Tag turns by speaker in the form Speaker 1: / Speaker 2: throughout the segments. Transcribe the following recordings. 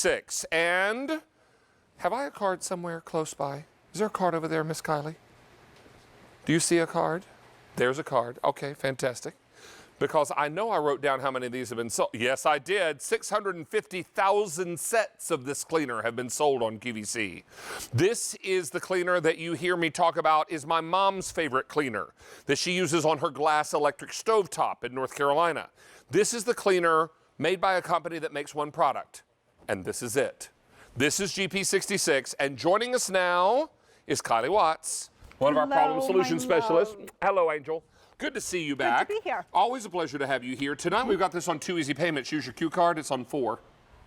Speaker 1: GP66. And have I a card somewhere close by? Is there a card over there, Miss Kylie? Do you see a card? There's a card. Okay, fantastic. Because I know I wrote down how many of these have been sold. Yes, I did. 650,000 sets of this cleaner have been sold on QVC. This is the cleaner that you hear me talk about is my mom's favorite cleaner that she uses on her glass electric stovetop in North Carolina. This is the cleaner made by a company that makes one product, and this is it. This is GP66, and joining us now is Kylie Watts, one of our problem solution specialists. Hello, Angel. Good to see you back.
Speaker 2: Good to be here.
Speaker 1: Always a pleasure to have you here. Tonight we've got this on 2 easy payments. Use your Q card. It's on 4.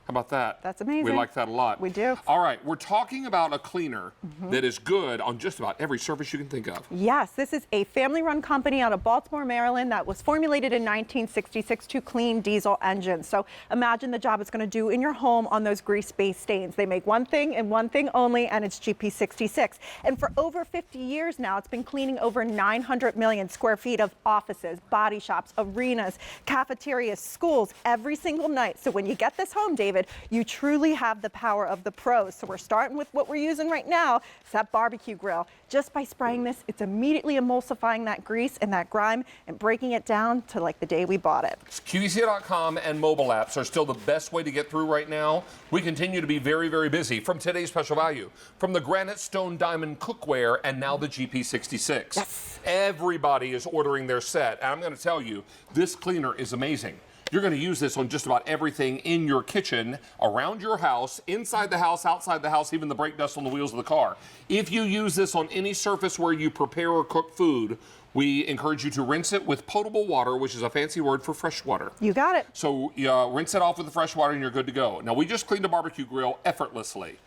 Speaker 1: How about that?
Speaker 2: That's amazing.
Speaker 1: We like that a lot.
Speaker 2: We do.
Speaker 1: All right, we're talking about a cleaner that is good on just about every surface you can think of.
Speaker 2: Yes, this is a family-run company out of Baltimore, Maryland that was formulated in 1966 to clean diesel engines. So imagine the job it's going to do in your home on those grease-based stains. They make one thing and one thing only, and it's GP66. And for over 50 years now, it's been cleaning over 900 million square feet of offices, body shops, arenas, cafeterias, schools every single night. So when you get this home, David, you truly have the power of the pros. So we're starting with what we're using right now. It's that barbecue grill. Just by spraying this, it's immediately emulsifying that grease and that grime and breaking it down to like the day we bought it.
Speaker 1: QVC.com and mobile apps are still the best way to get through right now. We continue to be very, very busy. From today's special value, from the granite stone diamond cookware and now the GP66.
Speaker 2: Yes.
Speaker 1: Everybody is ordering their set. And I'm going to tell you, this cleaner is amazing. You're going to use this on just about everything in your kitchen, around your house, inside the house, outside the house, even the brake dust on the wheels of the car. If you use this on any surface where you prepare or cook food, we encourage you to rinse it with potable water, which is a fancy word for fresh water.
Speaker 2: You got it.
Speaker 1: So rinse it off with the fresh water and you're good to go. Now, we just cleaned a barbecue grill effortlessly.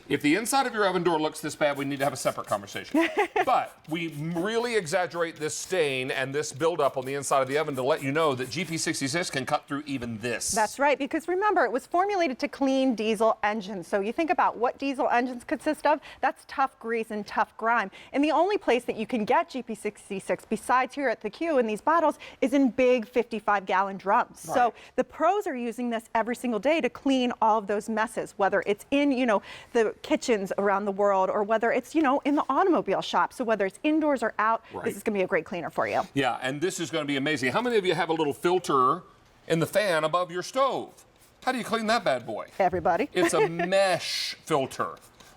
Speaker 1: If the inside of your oven door looks this bad, we need to have a separate conversation. But we really exaggerate this stain and this buildup on the inside of the oven to let you know that GP66 can cut through even this.
Speaker 2: That's right, because remember, it was formulated to clean diesel engines. So you think about what diesel engines consist of, that's tough grease and tough grime. And the only place that you can get GP66 besides here at the Q in these bottles is in big 55-gallon drums. Right. So the pros are using this every single day to clean all of those messes, whether it's in, the kitchens around the world or whether it's, in the automobile shop. So whether it's indoors or out, this is going to be a great cleaner for you.
Speaker 1: Yeah, and this is going to be amazing. How many of you have a little filter in the fan above your stove? How do you clean that bad boy?
Speaker 2: Everybody.
Speaker 1: It's a mesh filter.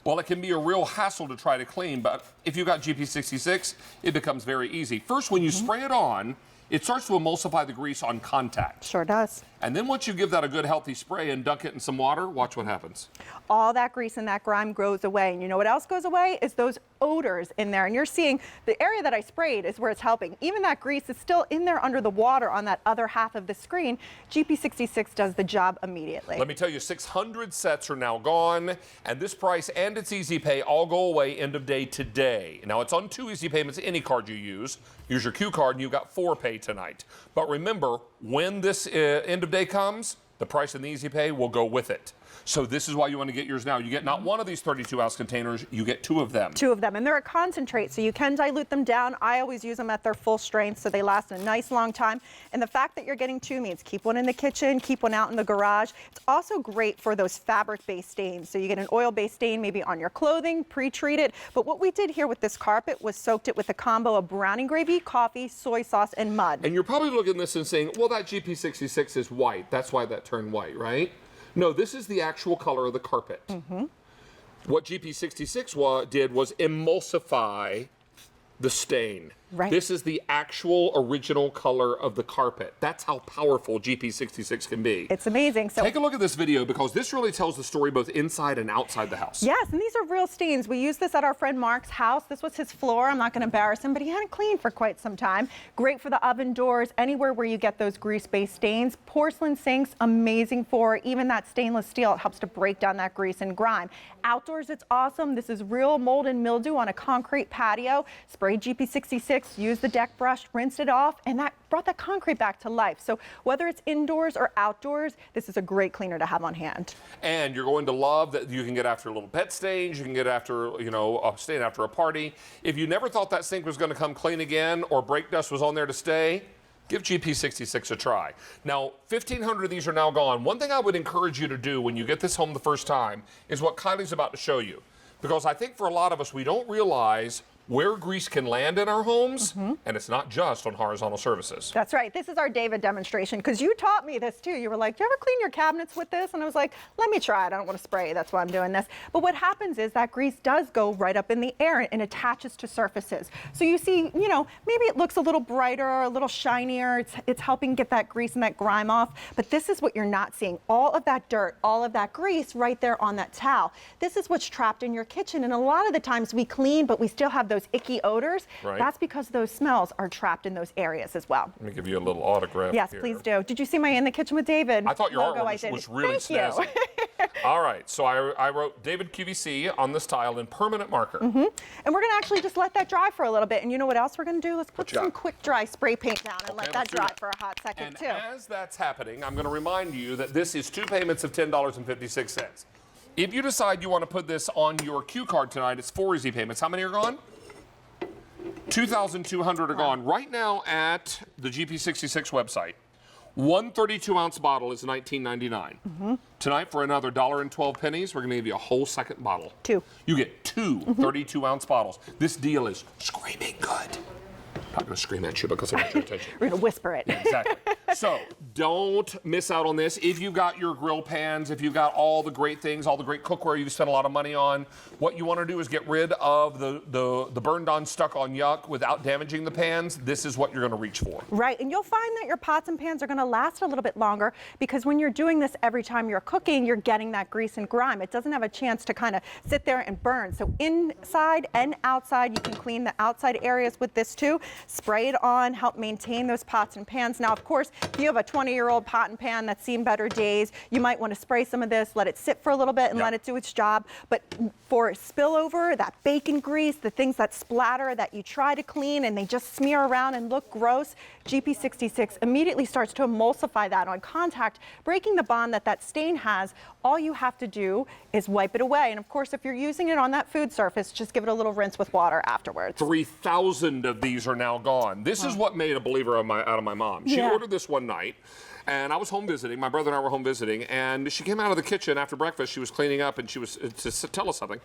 Speaker 1: Well, it can be a real hassle to try to clean, but if you've got GP66, it becomes very easy. First, when you spray it on, it starts to emulsify the grease on contact.
Speaker 2: Sure does.
Speaker 1: And then once you give that a good healthy spray and dunk it in some water, watch what happens.
Speaker 2: All that grease and that grime goes away. And you know what else goes away? Is those odors in there. And you're seeing the area that I sprayed is where it's helping. Even that grease is still in there under the water on that other half of the screen. GP66 does the job immediately.
Speaker 1: Let me tell you, 600 sets are now gone, and this price and its easy pay all go away end of day today. Now, it's on 2 easy payments, any card you use. Use your Q card, and you've got 4 pay tonight. But remember, when this end of day comes, the price and the easy pay will go with it. So this is why you want to get yours now. You get not one of these 32-ounce containers, you get 2 of them.
Speaker 2: 2 of them, and they're a concentrate, so you can dilute them down. I always use them at their full strength, so they last a nice long time. And the fact that you're getting 2 means keep one in the kitchen, keep one out in the garage. It's also great for those fabric-based stains. So you get an oil-based stain maybe on your clothing, pre-treat it. But what we did here with this carpet was soaked it with a combo of browning gravy, coffee, soy sauce, and mud.
Speaker 1: And you're probably looking at this and saying, well, that GP66 is white. That's why that turned white, right? No, this is the actual color of the carpet. What GP66 did was emulsify the stain.
Speaker 2: Right.
Speaker 1: This is the actual original color of the carpet. That's how powerful GP66 can be.
Speaker 2: It's amazing. So
Speaker 1: take a look at this video because this really tells the story both inside and outside the house.
Speaker 2: Yes, and these are real stains. We used this at our friend Mark's house. This was his floor. I'm not going to embarrass him, but he hadn't cleaned for quite some time. Great for the oven doors, anywhere where you get those grease-based stains. Porcelain sinks, amazing for even that stainless steel. It helps to break down that grease and grime. Outdoors, it's awesome. This is real mold and mildew on a concrete patio. Spray GP66. Use the deck brush, rinsed it off, and that brought that concrete back to life. So whether it's indoors or outdoors, this is a great cleaner to have on hand.
Speaker 1: And you're going to love that you can get after little pet stains, you can get after, a stain after a party. If you never thought that sink was going to come clean again or brake dust was on there to stay, give GP66 a try. Now, 1,500 of these are now gone. One thing I would encourage you to do when you get this home the first time is what Kylie's about to show you. Because I think for a lot of us, we don't realize where grease can land in our homes, and it's not just on horizontal surfaces.
Speaker 2: That's right. This is our David demonstration, because you taught me this too. You were like, do you ever clean your cabinets with this? And I was like, let me try it. I don't want to spray. That's why I'm doing this. But what happens is that grease does go right up in the air and attaches to surfaces. So you see, you know, maybe it looks a little brighter, a little shinier. It's helping get that grease and that grime off. But this is what you're not seeing. All of that dirt, all of that grease right there on that towel. This is what's trapped in your kitchen. And a lot of the times we clean, but we still have those icky odors.
Speaker 1: Right.
Speaker 2: That's because those smells are trapped in those areas as well.
Speaker 1: Let me give you a little autograph
Speaker 2: Yes,
Speaker 1: here.
Speaker 2: please do. Did you see my In the Kitchen with David?
Speaker 1: I thought your
Speaker 2: logo?
Speaker 1: artwork was really
Speaker 2: Thank
Speaker 1: snazzy.
Speaker 2: you.
Speaker 1: All right, so I wrote David QVC on this tile in permanent marker.
Speaker 2: And we're going to actually just let that dry for a little bit. And you know what else we're going to do? Let's put
Speaker 1: you got?
Speaker 2: some quick dry spray paint down and let that
Speaker 1: let's do
Speaker 2: dry
Speaker 1: that.
Speaker 2: for a hot second
Speaker 1: And
Speaker 2: too.
Speaker 1: as that's happening, I'm going to remind you that this is 2 payments of $10.56. If you decide you want to put this on your Q card tonight, it's 4 easy payments. How many are gone? 2,200 are gone. Right now at the GP66 website, 1 32-ounce bottle is $19.99. Tonight, for another $1.12, we're going to give you a whole second bottle.
Speaker 2: 2.
Speaker 1: You get 2 32-ounce bottles. This deal is screaming good. I'm not going to scream at you because I want your attention.
Speaker 2: We're going to whisper it.
Speaker 1: Exactly. So don't miss out on this. If you've got your grill pans, if you've got all the great things, all the great cookware you've spent a lot of money on, what you want to do is get rid of the burned on, stuck on yuck without damaging the pans. This is what you're going to reach for.
Speaker 2: Right, and you'll find that your pots and pans are going to last a little bit longer, because when you're doing this every time you're cooking, you're getting that grease and grime. It doesn't have a chance to kind of sit there and burn. So inside and outside, you can clean the outside areas with this too. Spray it on, help maintain those pots and pans. Now, of course, if you have a 20-year-old pot and pan that's seen better days, you might want to spray some of this, let it sit for a little bit and let it do its job. But for spillover, that bacon grease, the things that splatter that you try to clean and they just smear around and look gross, GP66 immediately starts to emulsify that on contact, breaking the bond that that stain has. All you have to do is wipe it away. And of course, if you're using it on that food surface, just give it a little rinse with water afterwards.
Speaker 1: 3,000 of these are now gone. This is what made a believer out of my mom. She ordered this one night, and I was home visiting. My brother and I were home visiting, and she came out of the kitchen after breakfast. She was cleaning up, and she was to tell us something.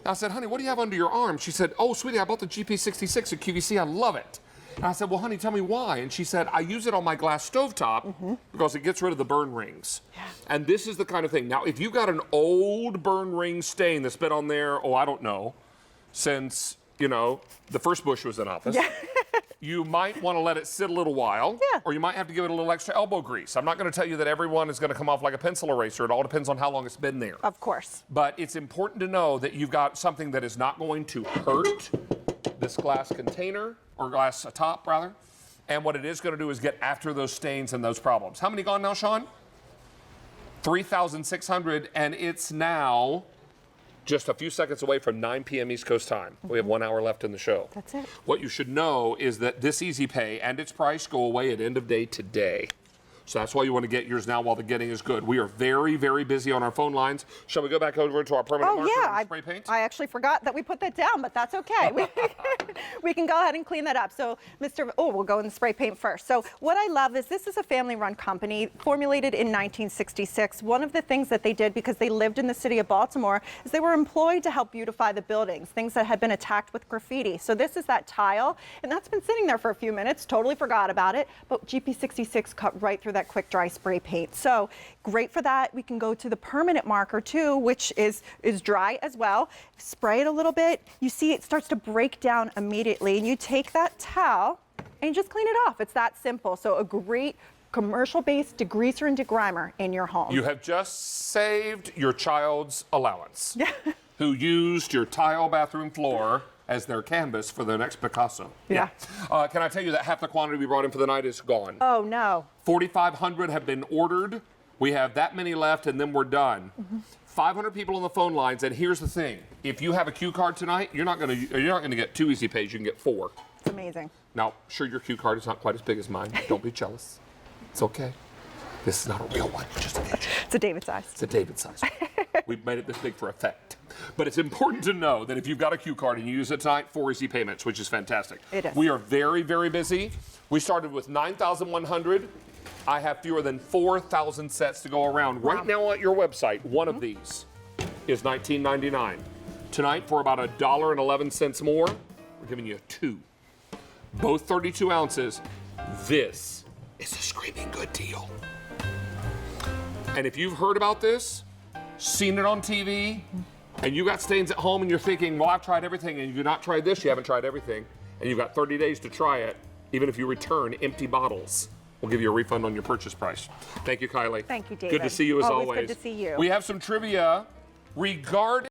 Speaker 1: I said, honey, what do you have under your arm? She said, oh, sweetie, I bought the GP66 at QVC. I love it. And I said, well, honey, tell me why. And she said, I use it on my glass stovetop because it gets rid of the burn rings. Yeah. And this is the kind of thing. Now, if you've got an old burn ring stain that's been on there, I don't know, since, the first Bush was in office, you might want to let it sit a little while, or you might have to give it a little extra elbow grease. I'm not going to tell you that everyone is going to come off like a pencil eraser. It all depends on how long it's been there.
Speaker 2: Of course.
Speaker 1: But it's important to know that you've got something that is not going to hurt this glass container, or glass top, rather. And what it is going to do is get after those stains and those problems. How many gone now, Sean? 3,600, and it's now just a few seconds away from 9 p.m. East Coast time. We have 1 hour left in the show.
Speaker 2: That's it.
Speaker 1: What you should know is that this Easy Pay and its price go away at end of day today. So that's why you want to get yours now while the getting is good. We are very, very busy on our phone lines. Shall we go back over to our permanent marker and spray paint?
Speaker 2: I actually forgot that we put that down, but that's okay. We can go ahead and clean that up. So, we'll go in the spray paint first. So what I love is this is a family-run company formulated in 1966. One of the things that they did, because they lived in the city of Baltimore, is they were employed to help beautify the buildings, things that had been attacked with graffiti. So this is that tile, and that's been sitting there for a few minutes, totally forgot about it, but GP66 cut right through that quick dry spray paint. So great for that. We can go to the permanent marker too, which is dry as well. Spray it a little bit. You see it starts to break down immediately, and you take that towel and you just clean it off. It's that simple. So a great commercial-based degreaser and degrimer in your home.
Speaker 1: You have just saved your child's allowance, who used your tile bathroom floor as their canvas for their next Picasso.
Speaker 2: Yeah.
Speaker 1: Can I tell you that half the quantity we brought in for the night is gone?
Speaker 2: Oh, no.
Speaker 1: 4,500 have been ordered. We have that many left, and then we're done. 500 people on the phone lines, and here's the thing. If you have a Q card tonight, you're not gonna get 2 easy pays, you can get 4.
Speaker 2: It's amazing.
Speaker 1: Now, sure, your Q card is not quite as big as mine. Don't be jealous. It's okay. This is not a real one, just a picture.
Speaker 2: It's a David size.
Speaker 1: It's a David size. We've made it this big for effect. But it's important to know that if you've got a Q card and you use it tonight, 4 easy payments, which is fantastic.
Speaker 2: It is.
Speaker 1: We are very, very busy. We started with 9,100. I have fewer than 4,000 sets to go around.
Speaker 2: Wow.
Speaker 1: Right now at your website, one of these is $19.99. Tonight, for about $1.11 more, we're giving you 2. Both 32 ounces. This is a screaming good deal. And if you've heard about this, seen it on TV, and you got stains at home and you're thinking, well, I've tried everything, and you've not tried this, you haven't tried everything, and you've got 30 days to try it, even if you return empty bottles, we'll give you a refund on your purchase price. Thank you, Kylie.
Speaker 2: Thank you, David.
Speaker 1: Good to see you as always.
Speaker 2: Good to see you.
Speaker 1: We have some trivia regarding